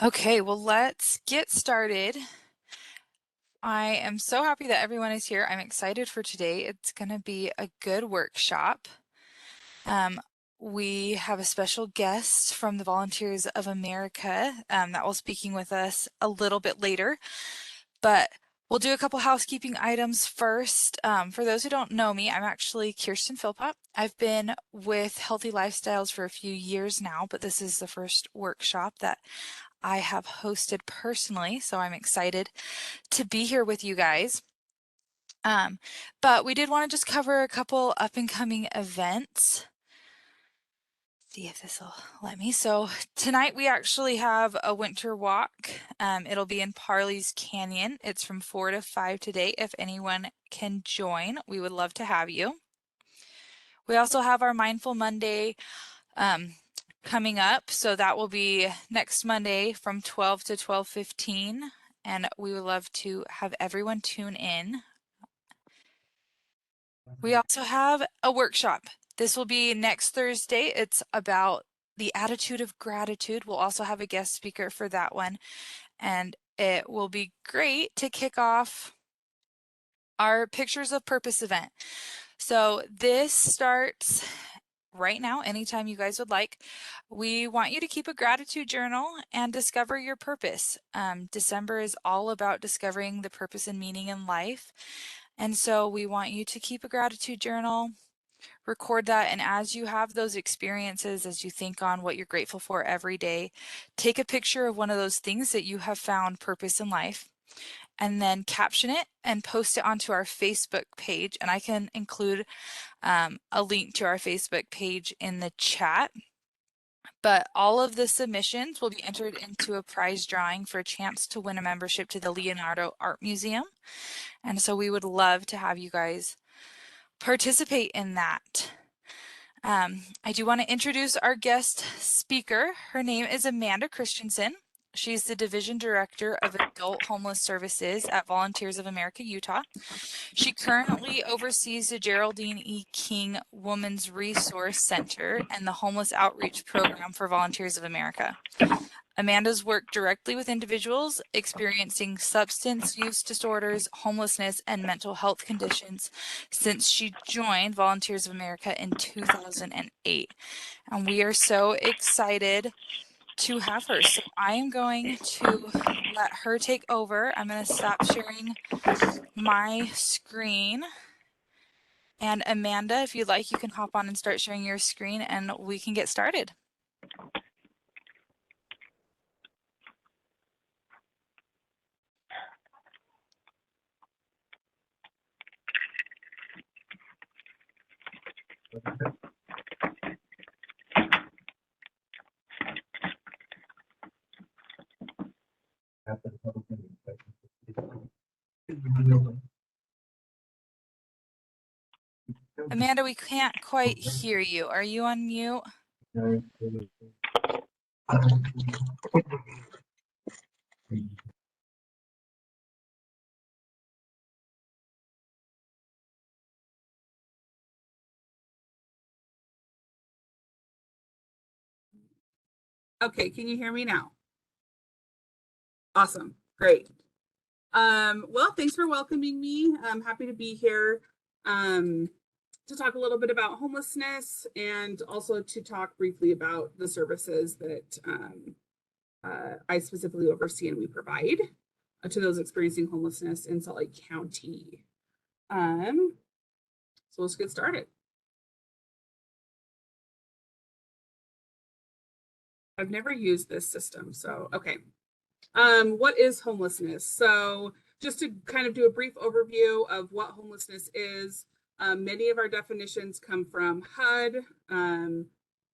Okay, well, let's get started. I am so happy that everyone is here. I'm excited for today. It's going to be a good workshop. Um, we have a special guest from the Volunteers of America that will speaking with us a little bit later, but we'll do a couple housekeeping items first. For those who don't know me, I'm actually Kirsten Philpott. I've been with Healthy Lifestyles for a few years now, but this is the first workshop that I have hosted personally, so I'm excited to be here with you guys. But we did want to just cover a couple up and coming events. See if this will let me. So tonight we actually have a winter walk. It'll be in Parley's Canyon. It's from 4 to 5 today. If anyone can join, we would love to have you. We also have our Mindful Monday coming up. So that will be next Monday from 12 to 12:15. And we would love to have everyone tune in. We also have a workshop. This will be next Thursday. It's about the attitude of gratitude. We'll also have a guest speaker for that one. And it will be great to kick off our Pictures of Purpose event. So this starts right now, anytime you guys would like. We want you to keep a gratitude journal and discover your purpose. December is all about discovering the purpose and meaning in life. And so we want you to keep a gratitude journal, record that, and as you have those experiences, as you think on what you're grateful for every day, take a picture of one of those things that you have found purpose in life, and then caption it and post it onto our Facebook page. And I can include a link to our Facebook page in the chat. But all of the submissions will be entered into a prize drawing for a chance to win a membership to the Leonardo Art Museum. And so we would love to have you guys participate in that. I do want to introduce our guest speaker. Her name is Amanda Christensen. She's the Division Director of Adult Homeless Services at Volunteers of America, Utah. She currently oversees the Geraldine E. King Women's Resource Center and the Homeless Outreach Program for Volunteers of America. Amanda's worked directly with individuals experiencing substance use disorders, homelessness, and mental health conditions since she joined Volunteers of America in 2008. And we are so excited to have her. So I am going to let her take over. I'm going to stop sharing my screen. And Amanda, if you'd like, you can hop on and start sharing your screen and we can get started. Amanda, we can't quite hear you. Are you on mute? Okay, can you hear me now? Awesome, great. Well, thanks for welcoming me. I'm happy to be here to talk a little bit about homelessness and also to talk briefly about the services that I specifically oversee and we provide to those experiencing homelessness in Salt Lake County. So let's get started. I've never used this system, so okay. What is homelessness? So just to kind of do a brief overview of what homelessness is, many of our definitions come from HUD.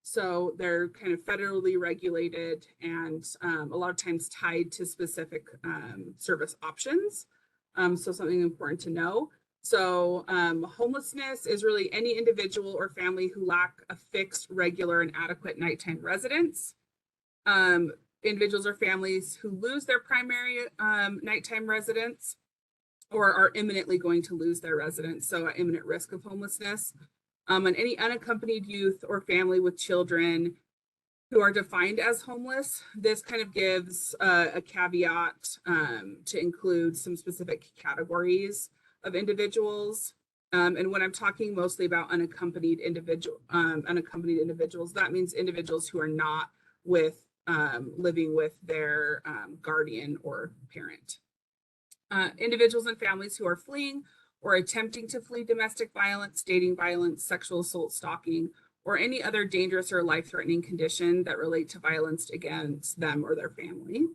So they're kind of federally regulated and a lot of times tied to specific service options. So something important to know. So homelessness is really any individual or family who lack a fixed, regular, and adequate nighttime residence. Individuals or families who lose their primary nighttime residence or are imminently going to lose their residence, so at imminent risk of homelessness. And any unaccompanied youth or family with children who are defined as homeless. This kind of gives a caveat to include some specific categories of individuals. And when I'm talking mostly about unaccompanied individuals, that means individuals who are not living with their guardian or parent. Individuals and families who are fleeing or attempting to flee domestic violence, dating violence, sexual assault, stalking, or any other dangerous or life-threatening condition that relate to violence against them or their family.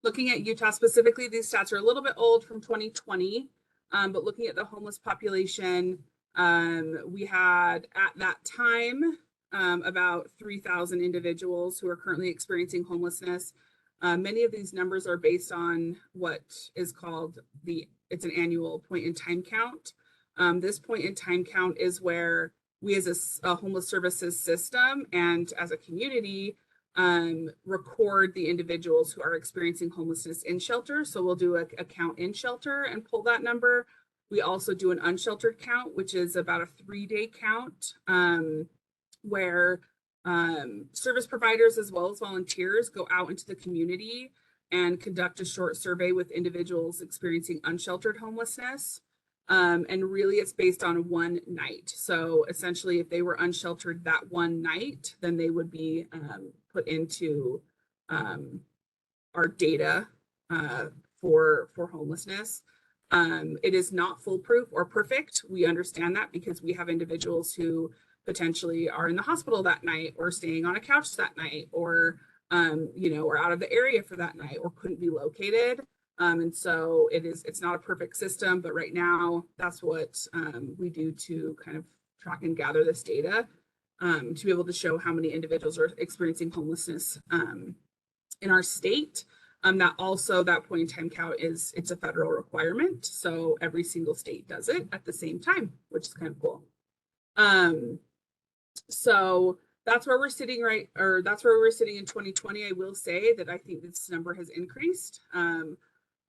Looking at Utah specifically, these stats are a little bit old from 2020, but looking at the homeless population, we had at that time about 3,000 individuals who are currently experiencing homelessness. Many of these numbers are based on what is called it's an annual point in time count. This point in time count is where we as a homeless services system and as a community record the individuals who are experiencing homelessness in shelter. So we'll do a count in shelter and pull that number. We also do an unsheltered count, which is about a 3-day count where service providers as well as volunteers go out into the community and conduct a short survey with individuals experiencing unsheltered homelessness. And really it's based on one night. So essentially if they were unsheltered that one night, then they would be put into our data for homelessness. It is not foolproof or perfect. We understand that because we have individuals who potentially are in the hospital that night or staying on a couch that night or or out of the area for that night or couldn't be located. And so it's not a perfect system, but right now that's what we do to kind of track and gather this data to be able to show how many individuals are experiencing homelessness in our state. That point in time count it's a federal requirement. So every single state does it at the same time, which is kind of cool. So that's where we're sitting that's where we're sitting in 2020. I will say that I think this number has increased in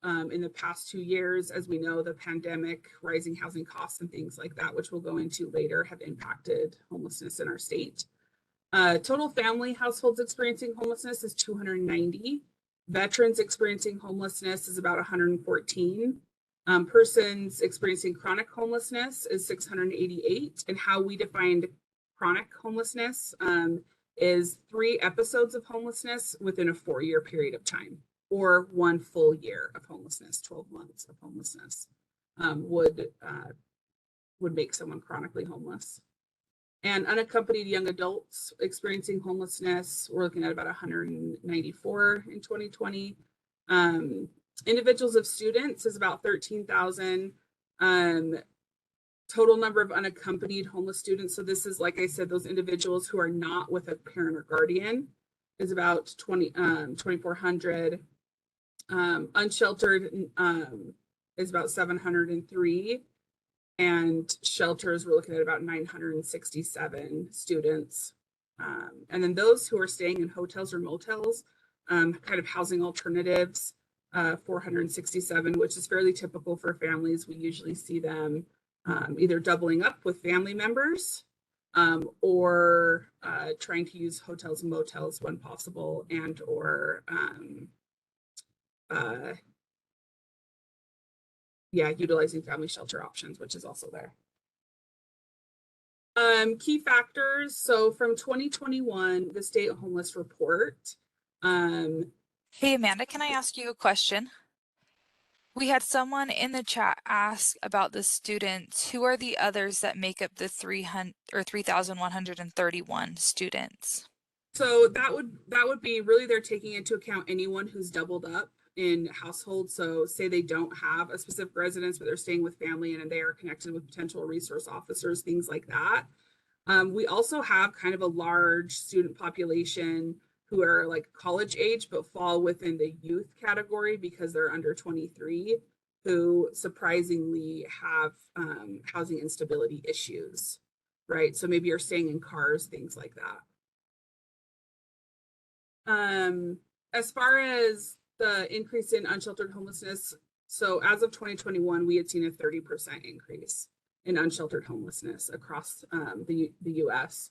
the past 2 years. As we know, the pandemic, rising housing costs and things like that, which we'll go into later, have impacted homelessness in our state. Total family households experiencing homelessness is 290. Veterans experiencing homelessness is about 114. Persons experiencing chronic homelessness is 688. And how we defined chronic homelessness is 3 episodes of homelessness within a 4-year period of time, or 1 full year of homelessness. 12 months of homelessness would make someone chronically homeless. And unaccompanied young adults experiencing homelessness, we're looking at about 194 in 2020. Individuals of students is about 13,000. Total number of unaccompanied homeless students, so this is, like I said, those individuals who are not with a parent or guardian, is about 2,400. Unsheltered is about 703. And shelters, we're looking at about 967 students. And then those who are staying in hotels or motels, kind of housing alternatives, 467, which is fairly typical for families. We usually see them either doubling up with family members or trying to use hotels and motels when possible, and or utilizing family shelter options, which is also there. Key factors. So from 2021, the state homeless report. Hey, Amanda, can I ask you a question? We had someone in the chat ask about the students. Who are the others that make up the 3,131 students? So that would be really, they're taking into account anyone who's doubled up in households. So say they don't have a specific residence, but they're staying with family and they are connected with potential resource officers, things like that. We also have kind of a large student population who are like college age, but fall within the youth category because they're under 23, who surprisingly have housing instability issues, right? So maybe you're staying in cars, things like that. As far as the increase in unsheltered homelessness, so as of 2021, we had seen a 30% increase in unsheltered homelessness across the U.S.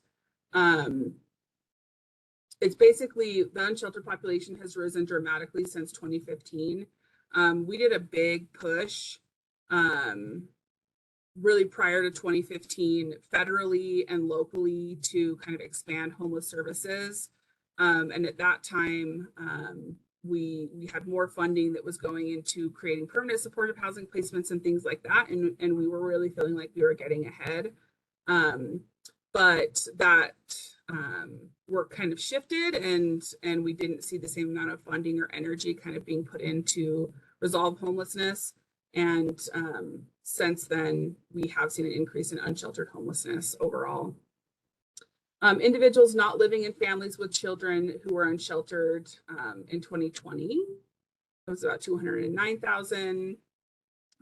It's basically the unsheltered population has risen dramatically since 2015. We did a big push really prior to 2015, federally and locally, to kind of expand homeless services. And at that time, we had more funding that was going into creating permanent supportive housing placements and things like that. And we were really feeling like we were getting ahead. But that work kind of shifted, and we didn't see the same amount of funding or energy kind of being put into resolve homelessness. And since then, we have seen an increase in unsheltered homelessness overall. Individuals not living in families with children who were unsheltered in 2020, it was about 209,000.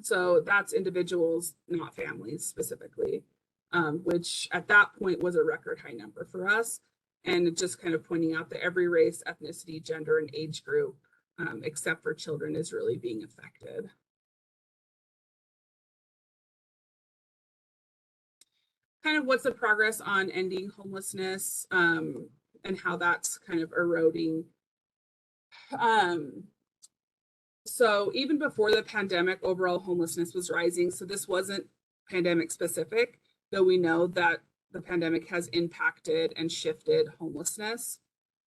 So that's individuals, not families specifically, which at that point was a record high number for us. And just kind of pointing out that every race, ethnicity, gender, and age group, except for children, is really being affected. Kind of what's the progress on ending homelessness, and how that's kind of eroding. So even before the pandemic, overall homelessness was rising. So this wasn't pandemic specific, though we know that the pandemic has impacted and shifted homelessness.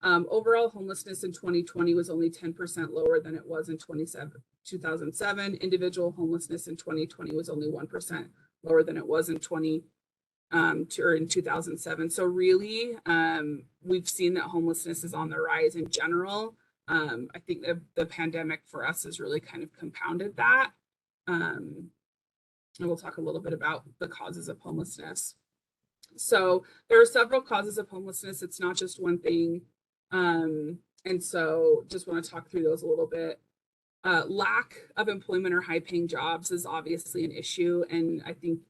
Overall homelessness in 2020 was only 10% lower than it was in 2007. Individual homelessness in 2020 was only 1% lower than it was in 2007. So really, we've seen that homelessness is on the rise in general. I think the pandemic for us has really kind of compounded that. And we'll talk a little bit about the causes of homelessness. So there are several causes of homelessness. It's not just one thing. And so just want to talk through those a little bit. Lack of employment or high paying jobs is obviously an issue. And I think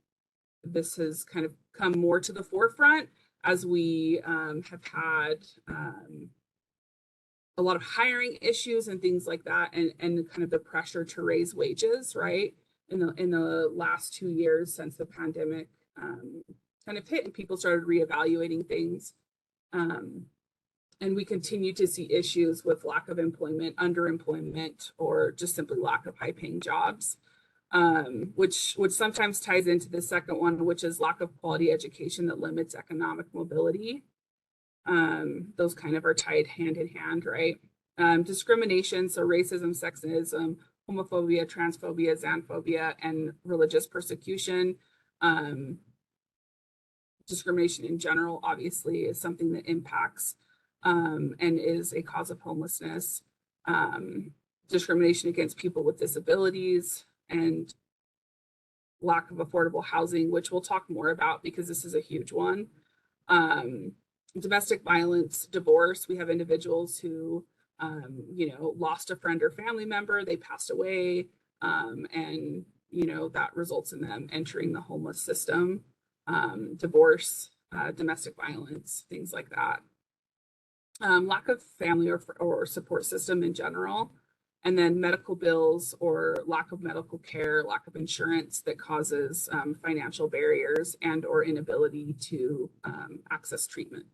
this has kind of come more to the forefront as we have had a lot of hiring issues and things like that, and kind of the pressure to raise wages, right? In the last 2 years since the pandemic kind of hit and people started reevaluating things. And we continue to see issues with lack of employment, underemployment, or just simply lack of high paying jobs. Which sometimes ties into the second one, which is lack of quality education that limits economic mobility. Those kind of are tied hand in hand, right? Discrimination, so racism, sexism, homophobia, transphobia, xenophobia, and religious persecution. Discrimination in general, obviously, is something that impacts and is a cause of homelessness. Discrimination against people with disabilities, and lack of affordable housing, which we'll talk more about because this is a huge one. Domestic violence, divorce. We have individuals who, lost a friend or family member, they passed away, and, that results in them entering the homeless system. Divorce, domestic violence, things like that. Lack of family or support system in general. And then medical bills or lack of medical care, lack of insurance that causes financial barriers and or inability to access treatment.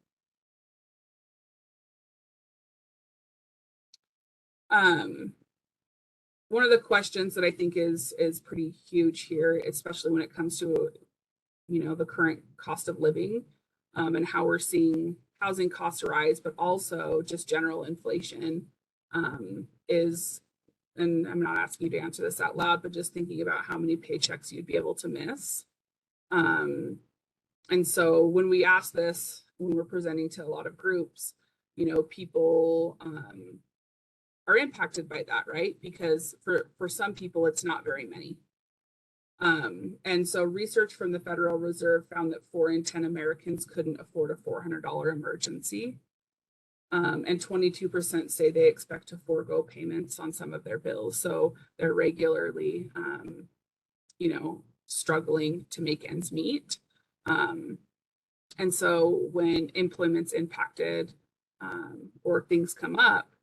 One of the questions that I think is pretty huge here, especially when it comes to the current cost of living, and how we're seeing housing costs rise, but also just general inflation, is, and I'm not asking you to answer this out loud, but just thinking about how many paychecks you'd be able to miss. And so when we ask this, when we're presenting to a lot of groups, people are impacted by that, right? Because for some people, it's not very many. And so research from the Federal Reserve found that 4 in 10 Americans couldn't afford a $400 emergency. And 22% say they expect to forego payments on some of their bills. So they're regularly, struggling to make ends meet. And so when employment's impacted, or things come up,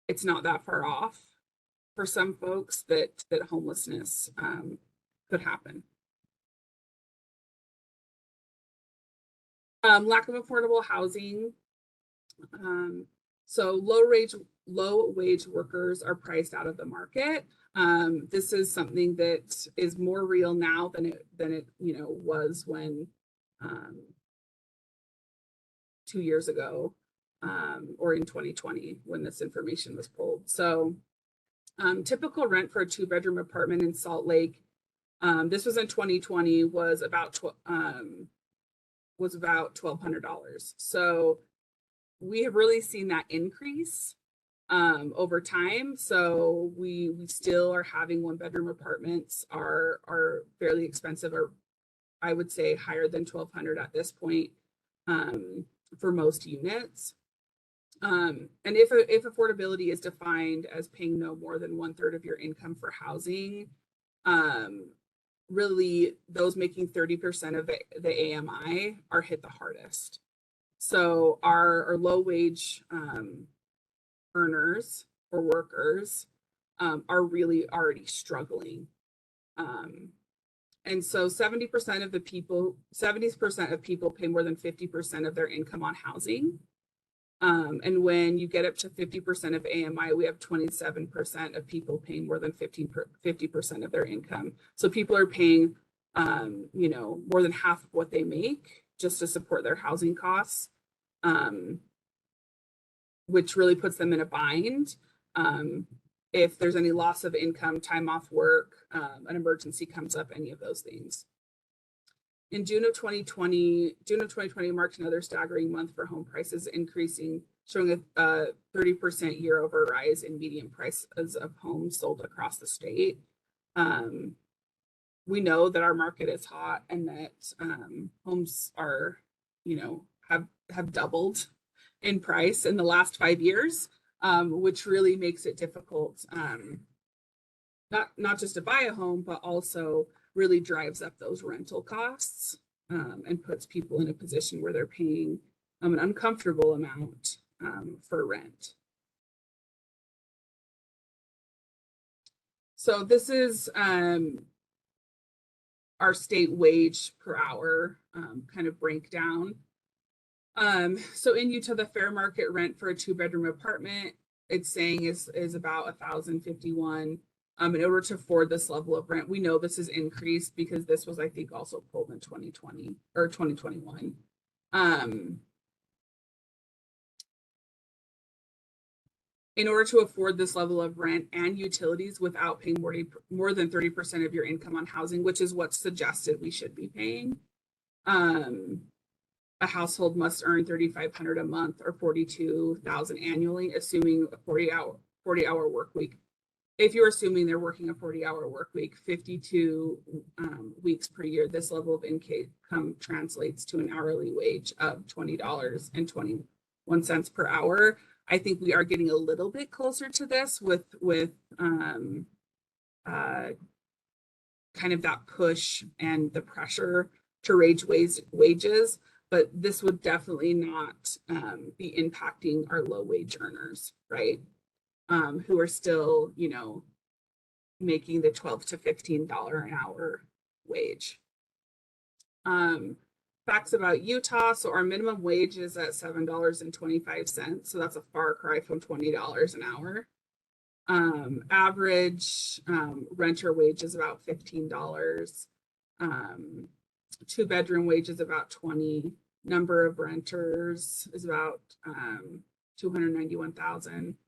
it's not that far off for some folks that homelessness could happen. Lack of affordable housing. So low wage workers are priced out of the market. This is something that is more real now than it was when 2 years ago, or in 2020 when this information was pulled. So typical rent for a 2-bedroom apartment in Salt Lake, this was in 2020, was about $1,200. So we have really seen that increase over time. So we still are having 1-bedroom apartments are fairly expensive, or I would say higher than 1,200 at this point, for most units. And if affordability is defined as paying no more than 1/3 of your income for housing, really those making 30% of the AMI are hit the hardest. So our low wage earners or workers are really already struggling. And so 70% of people pay more than 50% of their income on housing. And when you get up to 50% of AMI, we have 27% of people paying more than 50% of their income. So people are paying, more than half of what they make just to support their housing costs, which really puts them in a bind. If there's any loss of income, time off work, an emergency comes up, any of those things. In June of 2020 marked another staggering month for home prices increasing, showing a 30% year-over rise in median prices of homes sold across the state. We know that our market is hot and that homes are, have doubled in price in the last 5 years, which really makes it difficult, not just to buy a home, but also really drives up those rental costs, and puts people in a position where they're paying an uncomfortable amount for rent. So this is our state wage per hour kind of breakdown. So in Utah, the fair market rent for a 2-bedroom apartment, it's saying is about $1,051. In order to afford this level of rent, we know this is increased because this was, I think, also pulled in 2020 or 2021. In order to afford this level of rent and utilities without paying more than 30% of your income on housing, which is what's suggested we should be paying, a household must earn $3,500 a month or $42,000 annually, assuming a 40-hour work week. If you're assuming they're working a 40-hour work week, 52 weeks per year, this level of income translates to an hourly wage of $20.21 per hour. I think we are getting a little bit closer to this with kind of that push and the pressure to raise wages, but this would definitely not be impacting our low wage earners, right? Who are still, making the $12 to $15 an hour wage. Facts about Utah. So our minimum wage is at $7.25. So that's a far cry from $20 an hour. Average renter wage is about $15. 2-bedroom wage is about $20. Number of renters is about 291,000.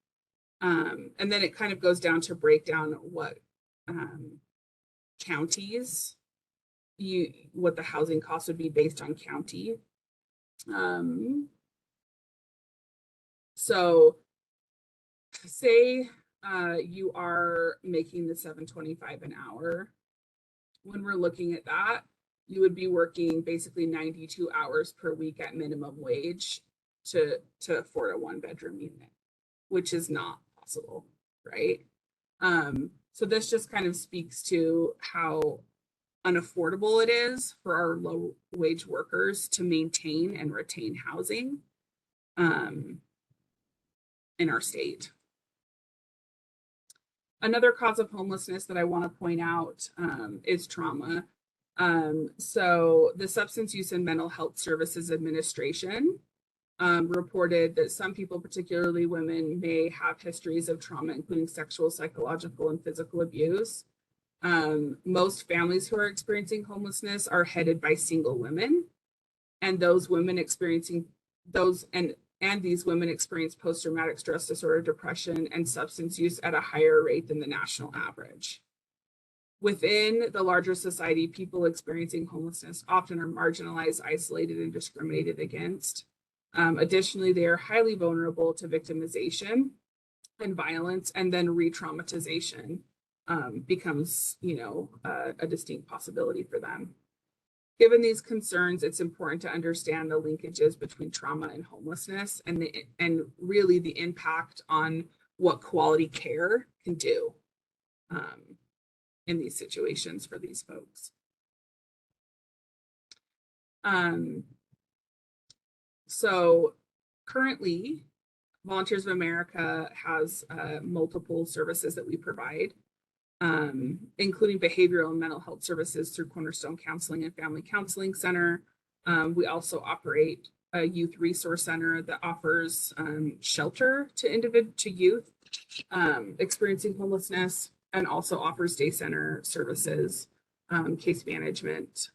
And then it kind of goes down to break down what counties, what the housing cost would be based on county. So say you are making the $7.25 an hour. When we're looking at that, you would be working basically 92 hours per week at minimum wage to afford a 1-bedroom unit, which is not possible, right? So this just kind of speaks to how unaffordable it is for our low wage workers to maintain and retain housing in our state. Another cause of homelessness that I want to point out is trauma. So the Substance Use and Mental Health Services Administration reported that some people, particularly women, may have histories of trauma, including sexual, psychological, and physical abuse. Most families who are experiencing homelessness are headed by single women, and those women experiencing those and these women experience post-traumatic stress disorder, depression, and substance use at a higher rate than the national average. Within the larger society, people experiencing homelessness often are marginalized, isolated, and discriminated against. Additionally, they are highly vulnerable to victimization and violence, and then re-traumatization becomes, a distinct possibility for them. Given these concerns, it's important to understand the linkages between trauma and homelessness, and really the impact on what quality care can do in these situations for these folks. So currently, Volunteers of America has multiple services that we provide, including behavioral and mental health services through Cornerstone Counseling and Family Counseling Center. We also operate a youth resource center that offers shelter to youth experiencing homelessness, and also offers day center services, case management,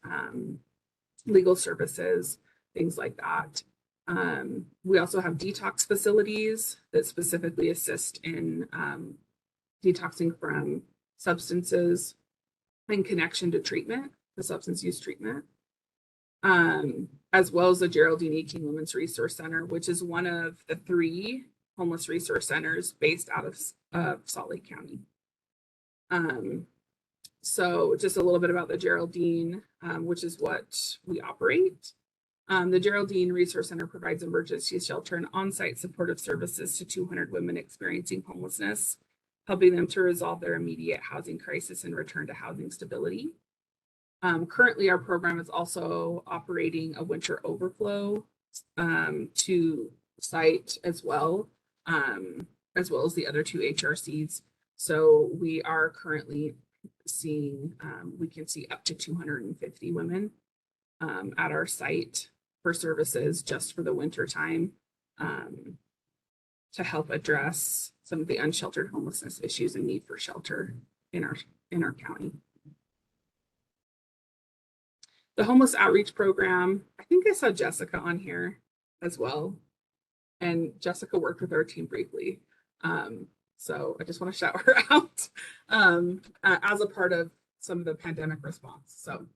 legal services, things like that. We also have detox facilities that specifically assist in detoxing from substances in connection to treatment, the substance use treatment, as well as the Geraldine 18 Women's Resource Center, which is one of the 3 homeless resource centers based out of Salt Lake County. So just a little bit about the Geraldine, which is what we operate. The Geraldine Resource Center provides emergency shelter and on-site supportive services to 200 women experiencing homelessness, helping them to resolve their immediate housing crisis and return to housing stability. Currently, our program is also operating a winter overflow to site as well as the other 2 HRCs. So we are currently seeing, we can see up to 250 women at our site for services just for the winter time, to help address some of the unsheltered homelessness issues and need for shelter in our county. The homeless outreach program, I think I saw Jessica on here as well, and Jessica worked with our team briefly. So I just want to shout her out as a part of some of the pandemic response. So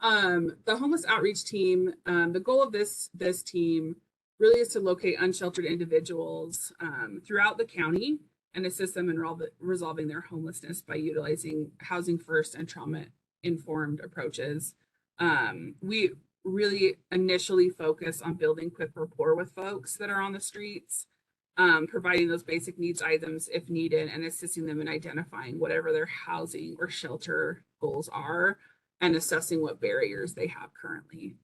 the homeless outreach team, the goal of this team really is to locate unsheltered individuals throughout the county and assist them in resolving their homelessness by utilizing housing first and trauma-informed approaches. We really initially focus on building quick rapport with folks that are on the streets, providing those basic needs items if needed, and assisting them in identifying whatever their housing or shelter goals are and assessing what barriers they have currently.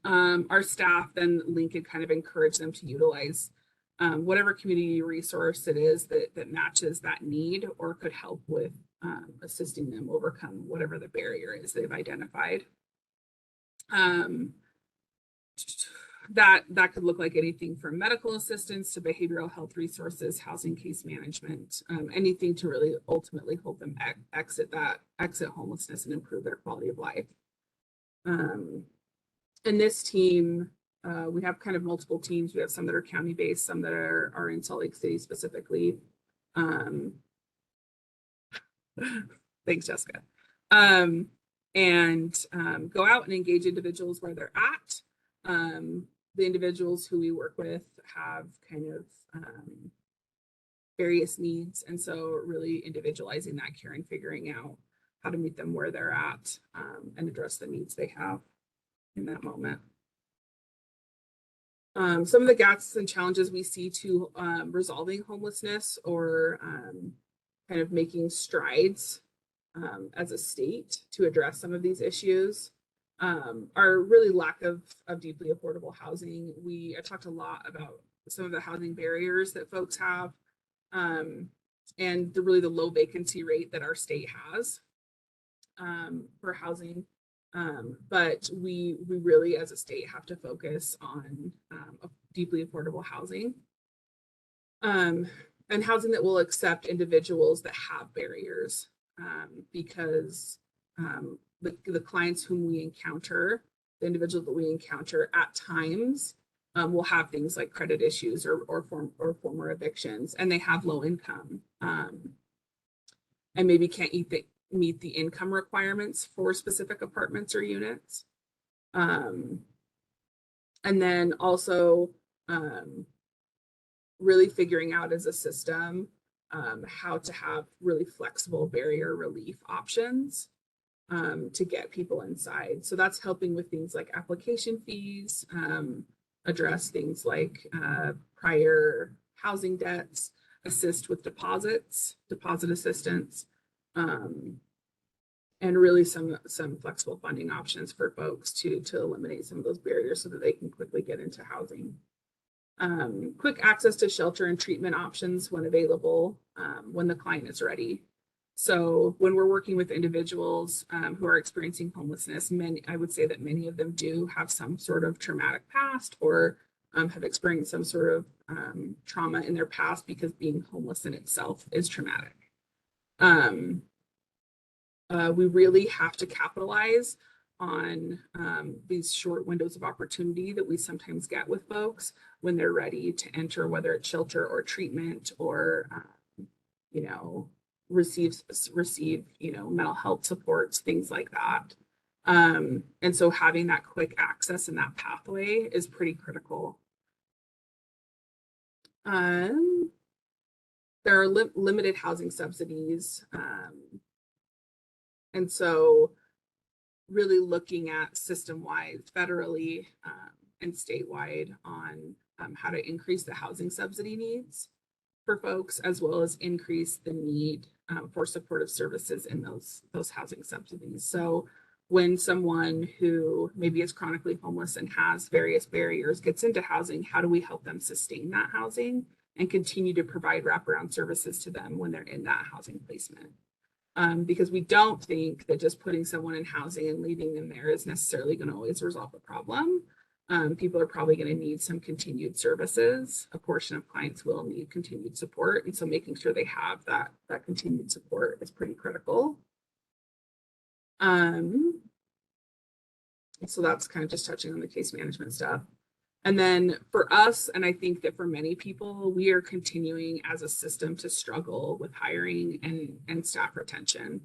Our staff then link and kind of encourage them to utilize whatever community resource it is that matches that need or could help with assisting them overcome whatever the barrier is they've identified. That could look like anything from medical assistance to behavioral health resources, housing case management, anything to really ultimately help them exit homelessness and improve their quality of life. In this team, we have kind of multiple teams. We have some that are county-based, some that are in Salt Lake City specifically. Thanks, Jessica. And go out and engage individuals where they're at. The individuals who we work with have kind of various needs. And so really individualizing that care and figuring out how to meet them where they're at and address the needs they have in that moment. Some of the gaps and challenges we see to resolving homelessness or kind of making strides as a state to address some of these issues are really lack of deeply affordable housing. I talked a lot about some of the housing barriers that folks have and really the low vacancy rate that our state has. for housing. But we really, as a state, have to focus on deeply affordable housing, and housing that will accept individuals that have barriers, because the clients whom we encounter, the individuals that we encounter at times, will have things like credit issues or former evictions, and they have low income, and maybe can't meet the income requirements for specific apartments or units. And then also really figuring out as a system how to have really flexible barrier relief options to get people inside. So that's helping with things like application fees, address things like prior housing debts, assist with deposits, deposit assistance, and really some flexible funding options for folks to eliminate some of those barriers so that they can quickly get into housing. Quick access to shelter and treatment options when available, when the client is ready. So when we're working with individuals who are experiencing homelessness, I would say that many of them do have some sort of traumatic past or have experienced some sort of trauma in their past, because being homeless in itself is traumatic. We really have to capitalize on these short windows of opportunity that we sometimes get with folks when they're ready to enter, whether it's shelter or treatment or, receive, mental health supports, things like that. And so having that quick access and that pathway is pretty critical. There are limited housing subsidies. And so really looking at system-wide, federally and statewide on how to increase the housing subsidy needs for folks, as well as increase the need for supportive services in those housing subsidies. So when someone who maybe is chronically homeless and has various barriers gets into housing, how do we help them sustain that housing and continue to provide wraparound services to them when they're in that housing placement? Because we don't think that just putting someone in housing and leaving them there is necessarily going to always resolve the problem. People are probably going to need some continued services. A portion of clients will need continued support. And so making sure they have that continued support is pretty critical. So that's kind of just touching on the case management stuff. And then for us, and I think that for many people, we are continuing as a system to struggle with hiring and staff retention.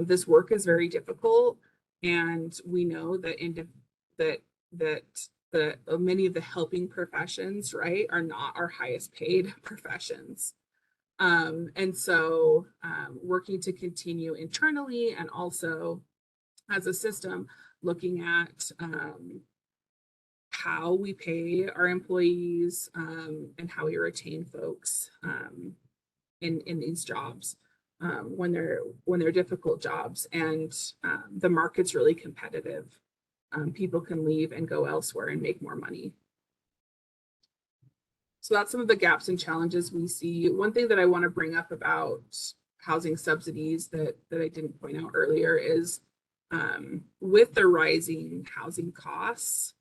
This work is very difficult, and we know that many of the helping professions, right, are not our highest paid professions. And so working to continue internally and also as a system, looking at how we pay our employees and how we retain folks in these jobs when they're difficult jobs, and the market's really competitive. People can leave and go elsewhere and make more money. So that's some of the gaps and challenges we see. One thing that I want to bring up about housing subsidies that I didn't point out earlier is with the rising housing costs,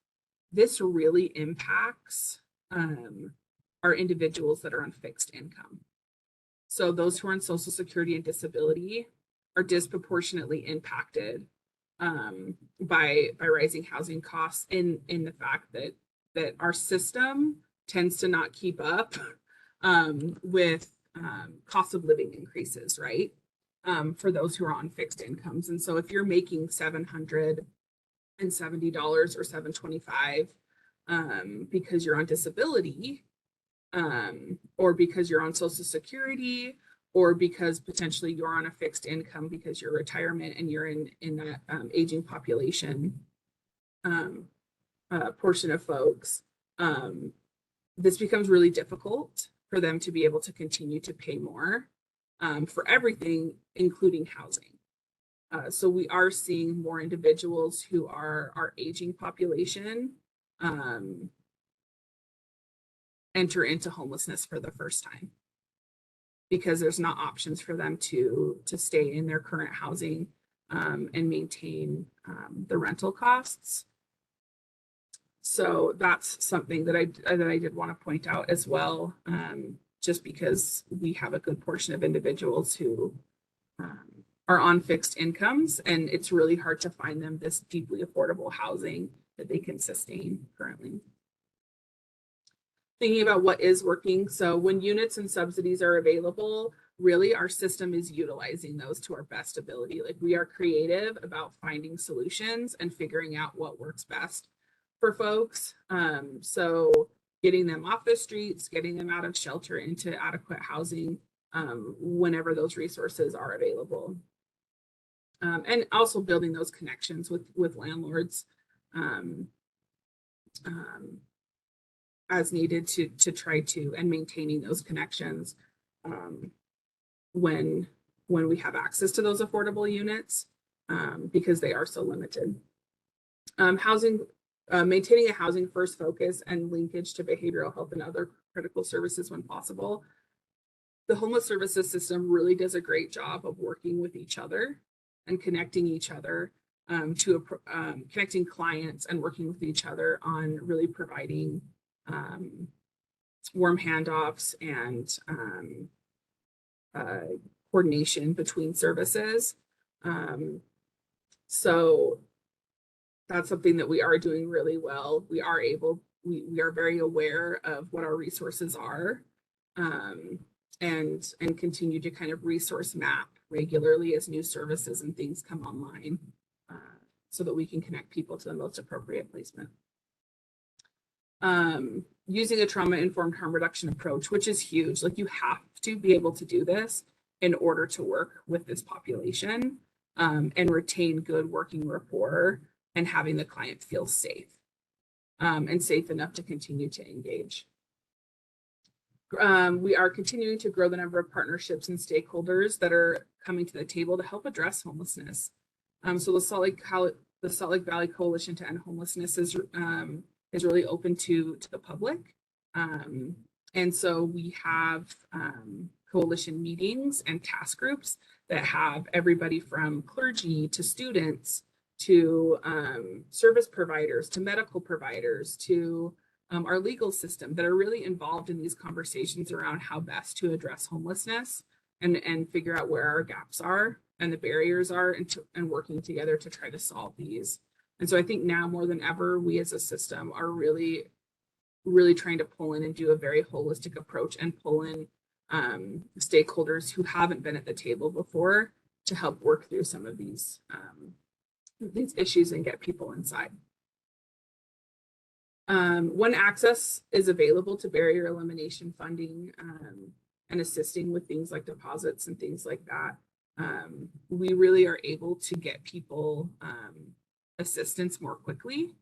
this really impacts our individuals that are on fixed income. So those who are on Social Security and disability are disproportionately impacted by rising housing costs in the fact that our system tends to not keep up with cost of living increases, right? For those who are on fixed incomes. And so if you're making $770 or $725 because you're on disability, or because you're on Social Security, or because potentially you're on a fixed income because you're retirement and you're in that aging population portion of folks, this becomes really difficult for them to be able to continue to pay more for everything, including housing. So we are seeing more individuals who are our aging population enter into homelessness for the first time, because there's not options for them to stay in their current housing and maintain the rental costs. So that's something that I did want to point out as well, just because we have a good portion of individuals who are on fixed incomes, and it's really hard to find them this deeply affordable housing that they can sustain currently. Thinking about what is working. So when units and subsidies are available, really our system is utilizing those to our best ability. Like, we are creative about finding solutions and figuring out what works best for folks. So getting them off the streets, getting them out of shelter into adequate housing whenever those resources are available. And also building those connections with landlords as needed to try to, and maintaining those connections when we have access to those affordable units, because they are so limited. Maintaining a housing first focus and linkage to behavioral health and other critical services when possible. The homeless services system really does a great job of working with each other and connecting each other connecting clients and working with each other on really providing warm handoffs and coordination between services. So that's something that we are doing really well. We are very aware of what our resources are, and continue to kind of resource map regularly as new services and things come online, so that we can connect people to the most appropriate placement. Using a trauma-informed harm reduction approach, which is huge. Like, you have to be able to do this in order to work with this population, and retain good working rapport and having the client feel safe, and safe enough to continue to engage. We are continuing to grow the number of partnerships and stakeholders that are coming to the table to help address homelessness. So the Salt Lake Valley Coalition to End Homelessness is really open to the public. And so we have coalition meetings and task groups that have everybody from clergy to students to service providers to medical providers to our legal system that are really involved in these conversations around how best to address homelessness and figure out where our gaps are and the barriers are, and working together to try to solve these. And so I think now more than ever, we as a system are really, really trying to pull in and do a very holistic approach and pull in stakeholders who haven't been at the table before to help work through some of these issues and get people inside. When access is available to barrier elimination funding and assisting with things like deposits and things like that, we really are able to get people assistance more quickly.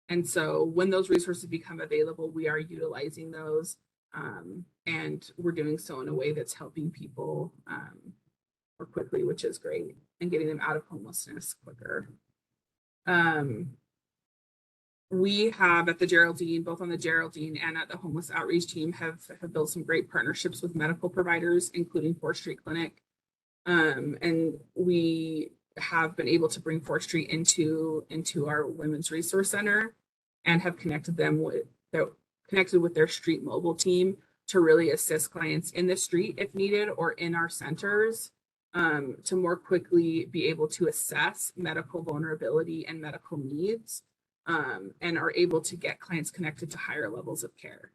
And so when those resources become available, we are utilizing those, and we're doing so in a way that's helping people more quickly, which is great, and getting them out of homelessness quicker. We have at the Geraldine, both on the Geraldine and at the homeless outreach team, have built some great partnerships with medical providers, including 4th Street Clinic. And we have been able to bring 4th Street into our Women's Resource Center and have connected with their street mobile team to really assist clients in the street if needed, or in our centers, to more quickly be able to assess medical vulnerability and medical needs, and are able to get clients connected to higher levels of care.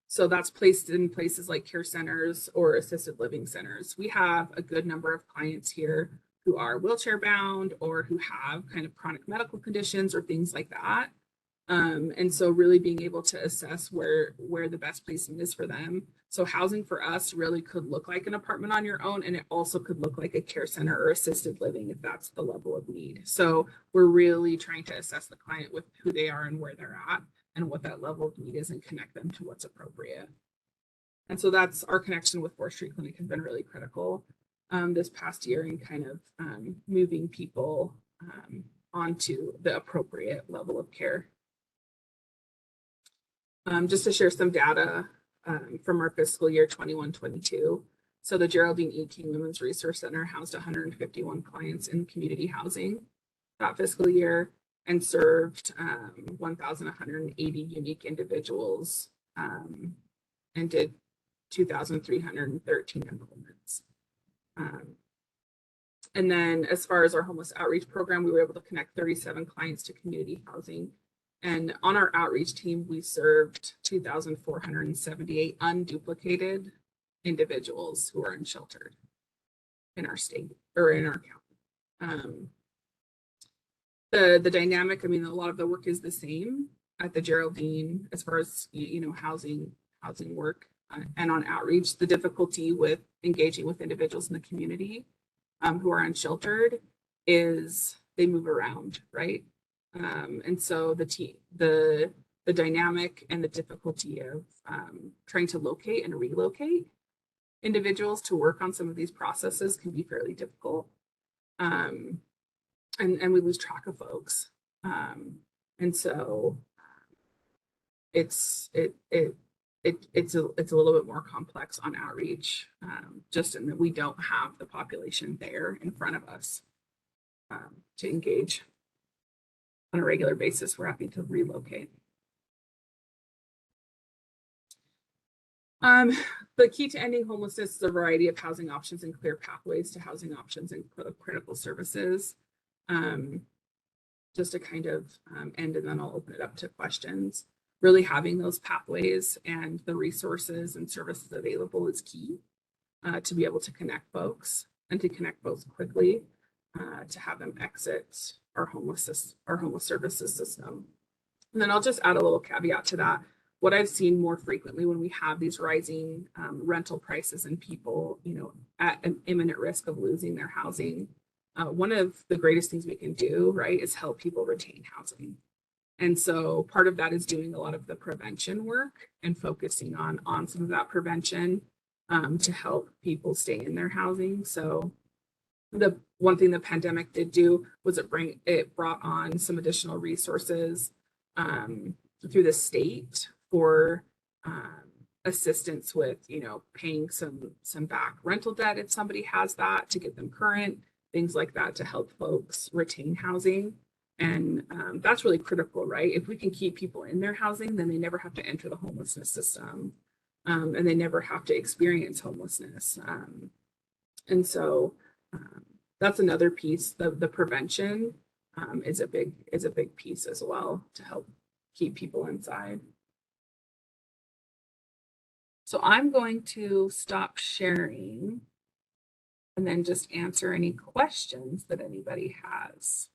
So that's placed in places like care centers or assisted living centers. We have a good number of clients here who are wheelchair bound or who have kind of chronic medical conditions or things like that. And so really being able to assess where the best placement is for them. So housing for us really could look like an apartment on your own, and it also could look like a care center or assisted living if that's the level of need. So we're really trying to assess the client with who they are and where they're at and what that level of need is, and connect them to what's appropriate. And so that's our connection with 4th Street Clinic has been really critical this past year in kind of moving people onto the appropriate level of care. Just to share some data from our fiscal year 21-22, So the Geraldine E. King Women's Resource Center housed 151 clients in community housing that fiscal year and served 1,180 unique individuals and did 2,313 enrollments. And then as far as our homeless outreach program, we were able to connect 37 clients to community housing. And on our outreach team, we served 2,478 unduplicated individuals who are unsheltered in our state or in our county. The dynamic, I mean, a lot of the work is the same at the Geraldine as far as, housing work and on outreach. The difficulty with engaging with individuals in the community who are unsheltered is they move around, right? And so the dynamic and the difficulty of trying to locate and relocate individuals to work on some of these processes can be fairly difficult. And we lose track of folks. And so it's a little bit more complex on outreach, just in that we don't have the population there in front of us to engage on a regular basis. We're happy to relocate. The key to ending homelessness is a variety of housing options and clear pathways to housing options and critical services. Just to kind of end, and then I'll open it up to questions. Really having those pathways and the resources and services available is key to be able to connect folks and to connect folks quickly to have them exit our homeless services system. And then I'll just add a little caveat to that. What I've seen more frequently when we have these rising rental prices and people, at an imminent risk of losing their housing, one of the greatest things we can do, right, is help people retain housing. And so part of that is doing a lot of the prevention work and focusing on some of that prevention to help people stay in their housing. So the one thing the pandemic did do was it brought on some additional resources through the state for assistance with, paying some back rental debt if somebody has that, to get them current, things like that, to help folks retain housing. And that's really critical, right? If we can keep people in their housing, then they never have to enter the homelessness system, and they never have to experience homelessness. And so that's another piece. The prevention is a big piece as well to help keep people inside. So I'm going to stop sharing and then just answer any questions that anybody has.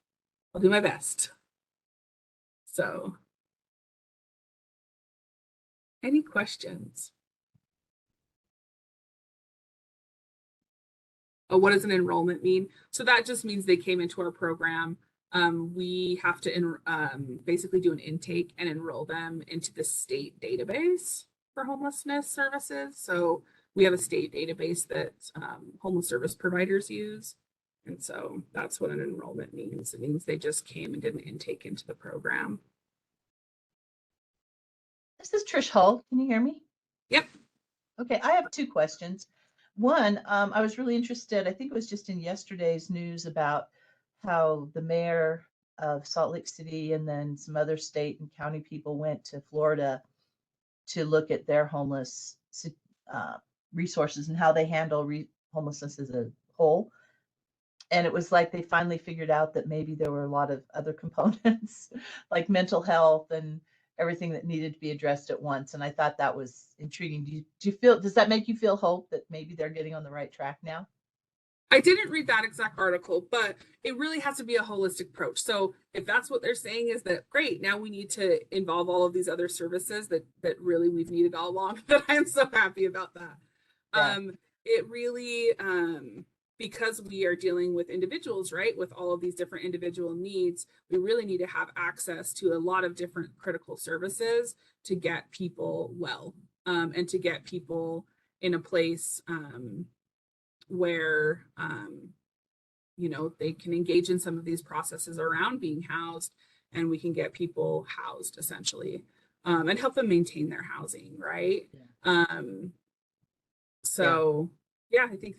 I'll do my best. So, any questions? Oh, what does an enrollment mean? So that just means they came into our program. We have to basically do an intake and enroll them into the state database for homelessness services. So we have a state database that homeless service providers use. And so that's what an enrollment means. It means they just came and did an intake into the program. This is Trish Hull. Can you hear me? Yep. Okay, I have two questions. One, I was really interested, I think it was just in yesterday's news, about how the mayor of Salt Lake City and then some other state and county people went to Florida to look at their homeless resources and how they handle homelessness as a whole. And it was like they finally figured out that maybe there were a lot of other components like mental health and everything that needed to be addressed at once. And I thought that was intriguing. Does that make you feel hope that maybe they're getting on the right track now? I didn't read that exact article, but it really has to be a holistic approach. So if that's what they're saying, is that great, now we need to involve all of these other services that really we've needed all along, that I'm so happy about that. Yeah. It really, because we are dealing with individuals, right, with all of these different individual needs, we really need to have access to a lot of different critical services to get people well, and to get people in a place where they can engage in some of these processes around being housed, and we can get people housed essentially, and help them maintain their housing, right? Yeah. So Yeah, I think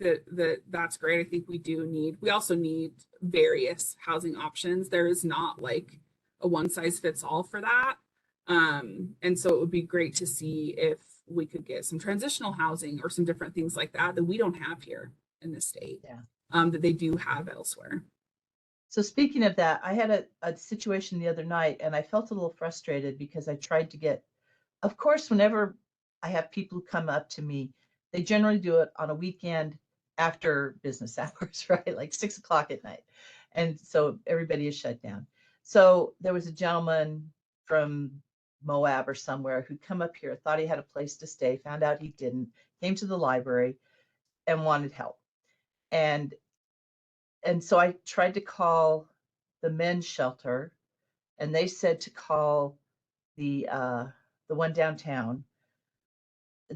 that's great. I think we also need various housing options. There is not like a one size fits all for that. And so it would be great to see if we could get some transitional housing or some different things like that that we don't have here in the state, Yeah. that they do have elsewhere. So speaking of that, I had a situation the other night and I felt a little frustrated because I tried to get, of course, whenever I have people who come up to me, they generally do it on a weekend after business hours, right? Like 6 o'clock at night. And so everybody is shut down. So there was a gentleman from Moab or somewhere who'd come up here, thought he had a place to stay, found out he didn't, came to the library and wanted help. And and so I tried to call the men's shelter, and they said to call the one downtown.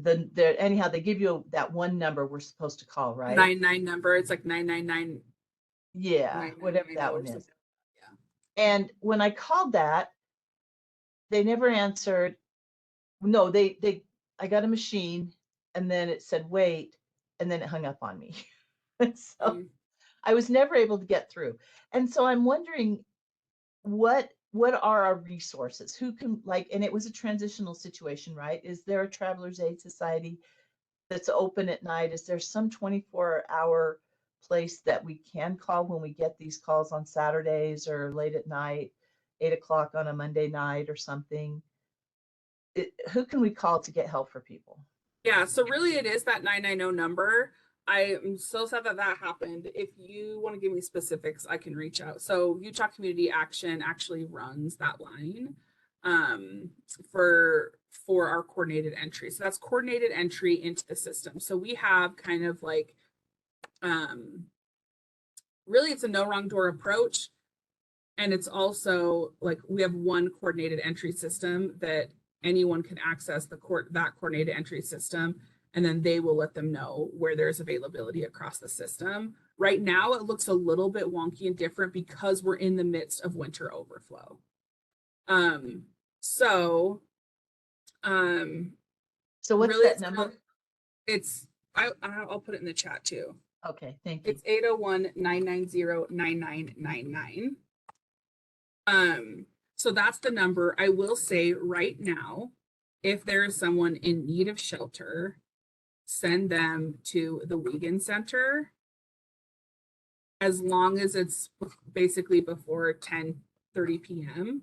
Anyhow, they give you that one number we're supposed to call, right? 99 number. It's like 999 Yeah, whatever 999 that one or is. something. Yeah. And when I called that, they never answered. No, they I got a machine, and then it said wait, and then it hung up on me. So Mm. I was never able to get through. And so I'm wondering what are our resources? Who can, like, and it was a transitional situation, right? Is there a Travelers Aid Society that's open at night? Is there some 24-hour place that we can call when we get these calls on Saturdays or late at night, 8 o'clock on a Monday night or something? Who can we call to get help for people? Yeah, so really it is that 990 number. I am so sad that that happened. If you want to give me specifics, I can reach out. So Utah Community Action actually runs that line, um, for our coordinated entry. So that's coordinated entry into the system. So we have kind of like, um, really it's a no wrong door approach. And it's also like we have one coordinated entry system that anyone can access that coordinated entry system, and then they will let them know where there's availability across the system. Right now, it looks a little bit wonky and different because we're in the midst of winter overflow. Um, so So what's really, that number? it's I'll put it in the chat too. Okay, thank you. It's 801-990-9999. So that's the number. I will say right now, if there is someone in need of shelter, send them to the Wiegand Center as long as it's basically before 10:30 p.m.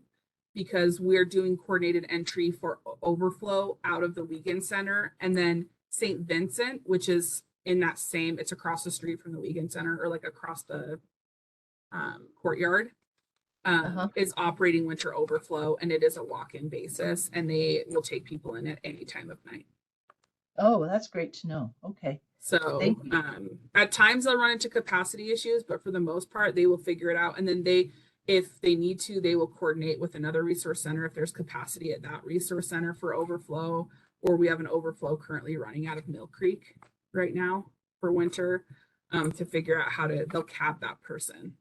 because we're doing coordinated entry for overflow out of the Wiegand Center, and then St. Vincent, which is in that same, it's across the street from the Wiegand Center or like across the courtyard, Uh-huh. is operating winter overflow, and it is a walk-in basis, and they will take people in at any time of night. Oh, well, that's great to know. Okay, So thank you. at times they'll run into capacity issues, but for the most part, they will figure it out. And then if they need to, they will coordinate with another resource center if there's capacity at that resource center for overflow, or we have an overflow currently running out of Mill Creek right now for winter, to figure out they'll cap that person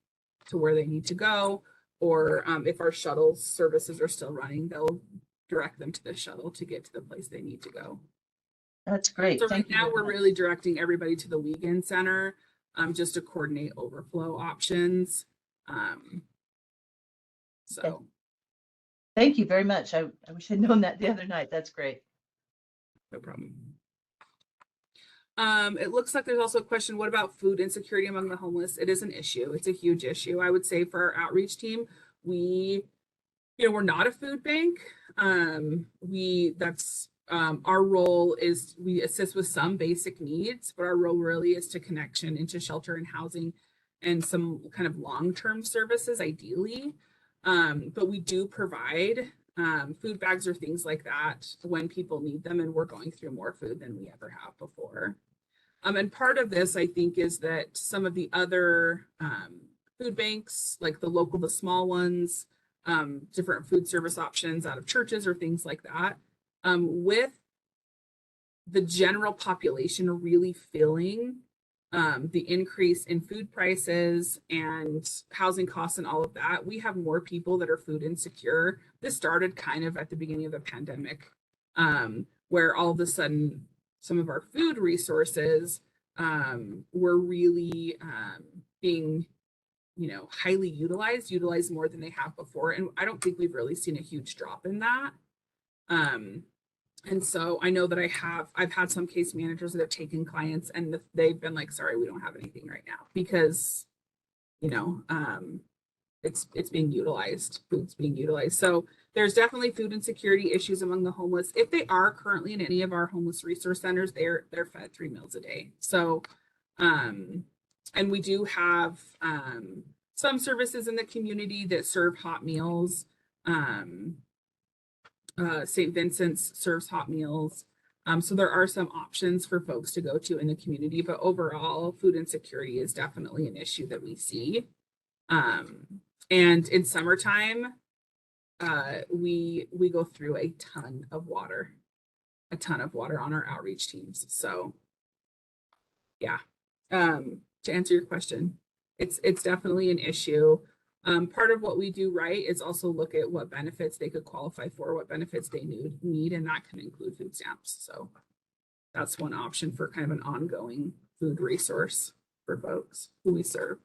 to where they need to go. Or if our shuttle services are still running, they'll direct them to the shuttle to get to the place they need to go. That's great. So right Thank you now very we're much. really directing everybody to the Wiegand Center, just to coordinate overflow options. Um, Okay. so Thank you very much. I wish I'd known that the other night. That's great. no problem. It looks like there's also a question, what about food insecurity among the homeless? It is an issue. It's a huge issue. I would say for our outreach team, we're not a food bank. Our role is we assist with some basic needs, but our role really is to connection into shelter and housing and some kind of long-term services, ideally. But we do provide food bags or things like that when people need them, and we're going through more food than we ever have before. And part of this, I think, is that some of the other food banks, like the small ones, different food service options out of churches or things like that, with the general population really feeling the increase in food prices and housing costs and all of that, we have more people that are food insecure. This started kind of at the beginning of the pandemic, where all of a sudden some of our food resources were really being, highly utilized more than they have before. And I don't think we've really seen a huge drop in that. And so I know that I've had some case managers that have taken clients and they've been like, sorry, we don't have anything right now because, it's being utilized, food's being utilized. So there's definitely food insecurity issues among the homeless. If they are currently in any of our homeless resource centers, they're fed 3 meals a day. So, and we do have some services in the community that serve hot meals. St. Vincent's serves hot meals. So there are some options for folks to go to in the community, but overall, food insecurity is definitely an issue that we see. And in summertime, we go through a ton of water on our outreach teams. So yeah, to answer your question, it's definitely an issue. Part of what we do right is also look at what benefits they could qualify for, what benefits they need, and that can include food stamps. So that's one option for kind of an ongoing food resource for folks who we serve.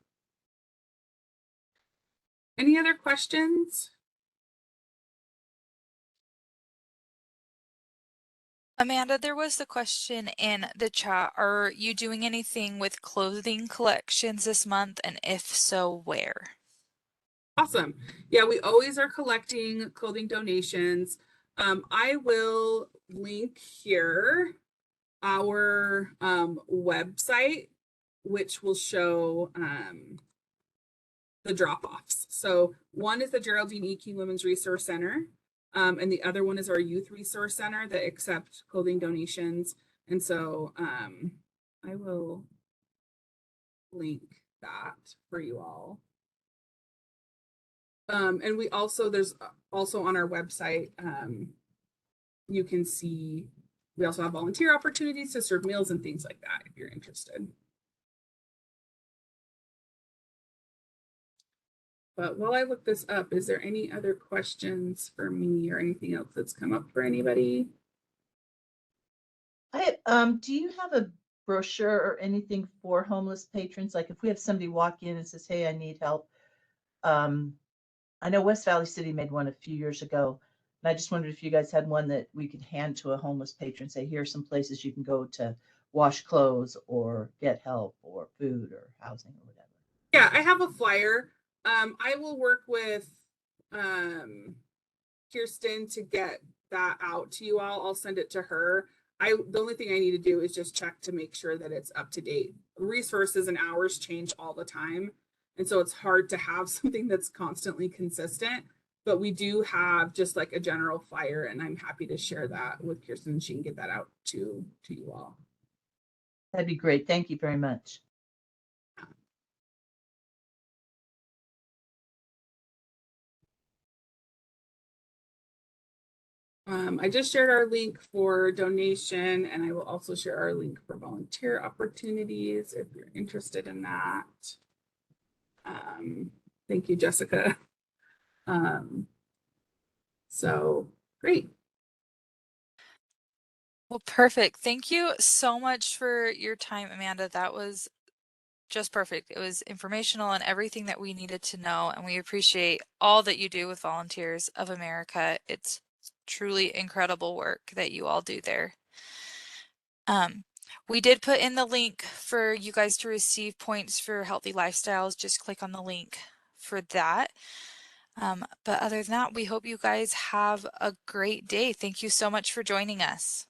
Any other questions? Amanda, there was the question in the chat. Are you doing anything with clothing collections this month? And if so, where? Awesome. Yeah, we always are collecting clothing donations. I will link here our website, which will show the drop-offs. So one is the Geraldine E. King Women's Resource Center, and the other one is our Youth Resource Center that accept clothing donations. And so I will link that for you all. And there's also on our website, you can see, we also have volunteer opportunities to serve meals and things like that if you're interested. But while I look this up, is there any other questions for me or anything else that's come up for anybody? Do you have a brochure or anything for homeless patrons? Like if we have somebody walk in and says, hey, I need help. I know West Valley City made one a few years ago. And I just wondered if you guys had one that we could hand to a homeless patron, say, here are some places you can go to wash clothes or get help or food or housing or whatever. Yeah, I have a flyer. I will work with Kirsten to get that out to you all. I'll send it to her. The only thing I need to do is just check to make sure that it's up to date. Resources and hours change all the time. And so it's hard to have something that's constantly consistent, but we do have just like a general flyer, and I'm happy to share that with Kirsten. She can get that out to you all. That'd be great. Thank you very much. I just shared our link for donation, and I will also share our link for volunteer opportunities if you're interested in that. Thank you, Jessica. So great. Well, perfect. Thank you so much for your time, Amanda. That was just perfect. It was informational and everything that we needed to know. And we appreciate all that you do with Volunteers of America. It's truly incredible work that you all do there. We did put in the link for you guys to receive points for healthy lifestyles. Just click on the link for that. But other than that, we hope you guys have a great day. Thank you so much for joining us.